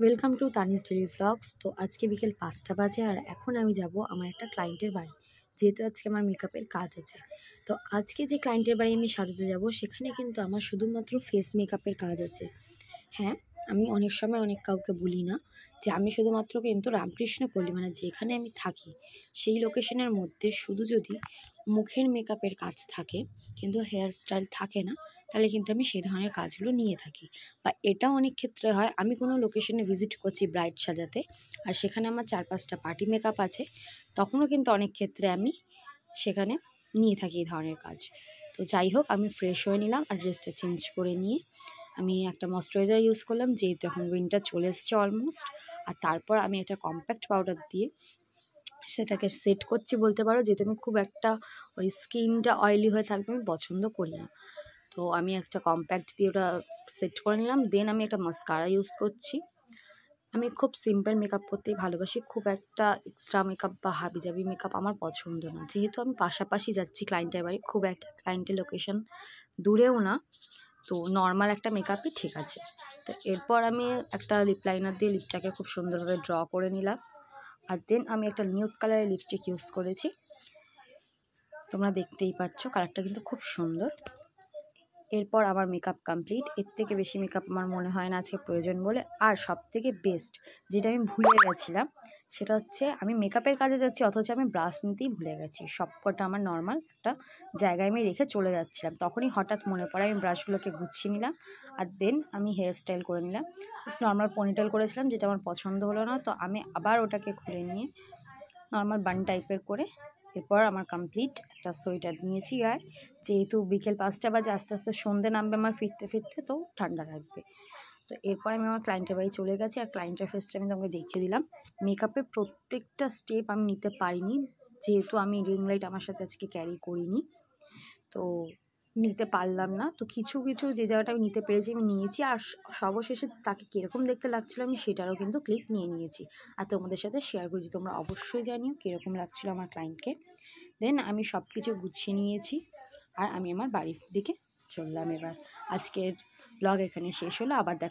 Welcome to Tanis daily vlogs. তো আজকে বিকেল 5টা বাজে আর এখন আমি যাব আমার একটা ক্লায়েন্টের বাড়ি, যেহেতু আজকে আমার মেকআপের কাজ আছে। তো আজকে যে ক্লায়েন্টের বাড়ি আমি সাজাতে যাব সেখানে কিন্তু আমার শুধুমাত্র ফেস মেকআপের কাজ আছে। হ্যাঁ, আমি অনেক সময় অনেক কাউকে বলি না যে আমি শুধুমাত্র কিন্তু রামকৃষ্ণ পল্লী মানে যেখানে আমি থাকি সেই লোকেশনের মধ্যে শুধু যদি মুখের মেকআপের কাজ থাকে কিন্তু হেয়ার স্টাইল থাকে না, তাহলে কিন্তু আমি সেই ধরনের কাজগুলো নিয়ে থাকি। বা এটা অনেক ক্ষেত্রে হয় আমি কোনো লোকেশনে ভিজিট করছি ব্রাইড সাজাতে, আর সেখানে আমার 4-5টা পার্টি মেকআপ আছে, তখনও কিন্তু অনেক ক্ষেত্রে আমি সেখানে নিয়ে থাকি এই ধরনের কাজ। তো যাই হোক, আমি ফ্রেশ হয়ে নিলাম আর ড্রেসটা চেঞ্জ করে নিয়ে আমি একটা ময়শ্চারাইজার ইউজ করলাম, যেহেতু এখন উইন্টার চলে এসছে অলমোস্ট। আর তারপর আমি একটা কম্প্যাক্ট পাউডার দিয়ে সেটাকে সেট করছি বলতে পারো, যেহেতু আমি খুব একটা ওই স্কিনটা অয়েলি হয়ে থাকবে আমি পছন্দ করি না। তো আমি একটা কম্প্যাক্ট দিয়ে ওটা সেট করে নিলাম। দেন আমি একটা মাস্কারা ইউজ করছি। আমি খুব সিম্পল মেকআপ করতেই ভালোবাসি, খুব একটা এক্সট্রা মেকআপ বা হাবিজাবি মেকআপ আমার পছন্দ না। যেহেতু আমি পাশাপাশি যাচ্ছি ক্লায়েন্টের বাড়ি, খুব একটা ক্লায়েন্টের লোকেশন দূরেও না, তো নর্মাল একটা মেকআপই ঠিক আছে। তো এরপর আমি একটা লিপ লাইনার দিয়ে লিপটাকে খুব সুন্দরভাবে ড্র করে নিলাম। আর দেন আমি একটা নিউড কালারের লিপস্টিক ইউজ করেছি, তোমরা দেখতেই পাচ্ছ কালারটা কিন্তু খুব সুন্দর। এরপর আমার মেকআপ কমপ্লিট। এর থেকে বেশি মেকআপ আমার মনে হয় না আজকে প্রয়োজন বলে। আর সবথেকে বেস্ট যেটা আমি ভুলে গেছিলাম সেটা হচ্ছে আমি মেকআপের কাজে যাচ্ছি অথচ আমি ব্রাশ নিতেই ভুলে গেছি। সবকটা আমার নর্মাল একটা জায়গায় আমি রেখে চলে যাচ্ছিলাম, তখনই হঠাৎ মনে পড়ে আমি ব্রাশগুলোকে গুছিয়ে নিলাম। আর দেন আমি হেয়ার স্টাইল করে নিলাম। জাস্ট নর্মাল পনিটেল করেছিলাম, যেটা আমার পছন্দ হলো না, তো আমি আবার ওটাকে খুলে নিয়ে নর্মাল বান টাইপের করে এরপর আমার কমপ্লিট একটা সোয়েটার নিয়েছি গায়ে, যেহেতু বিকেল 5টা বাজে, আস্তে আস্তে সন্ধে নামবে আমার ফিরতে ফিরতে, তো ঠান্ডা লাগবে। তো এরপর আমি আমার ক্লায়েন্টের বাড়ি চলে গেছি। আর ক্লায়েন্টের ফেসটা আমি তোমাকে দেখিয়ে দিলাম। মেকআপের প্রত্যেকটা স্টেপ আমি নিতে পারিনি, যেহেতু আমি রিং লাইট আমার সাথে আজকে ক্যারি করিনি, তো নিতে পারলাম না। তো কিছু কিছু যে জায়গাটা আমি নিতে পেরেছি আমি নিয়েছি। আর সর্বশেষে তাকে কীরকম দেখতে লাগছিলো আমি সেটারও কিন্তু ক্লিপ নিয়ে নিয়েছি, আর তোমাদের সাথে শেয়ার করেছি। তোমরা অবশ্যই জানিও কীরকম লাগছিলো আমার ক্লায়েন্টকে। দেন আমি সব কিছু গুছিয়ে নিয়েছি আর আমি আমার বাড়ির দিকে চললাম। এবার আজকের ব্লগ এখানে শেষ হলো, আবার দেখা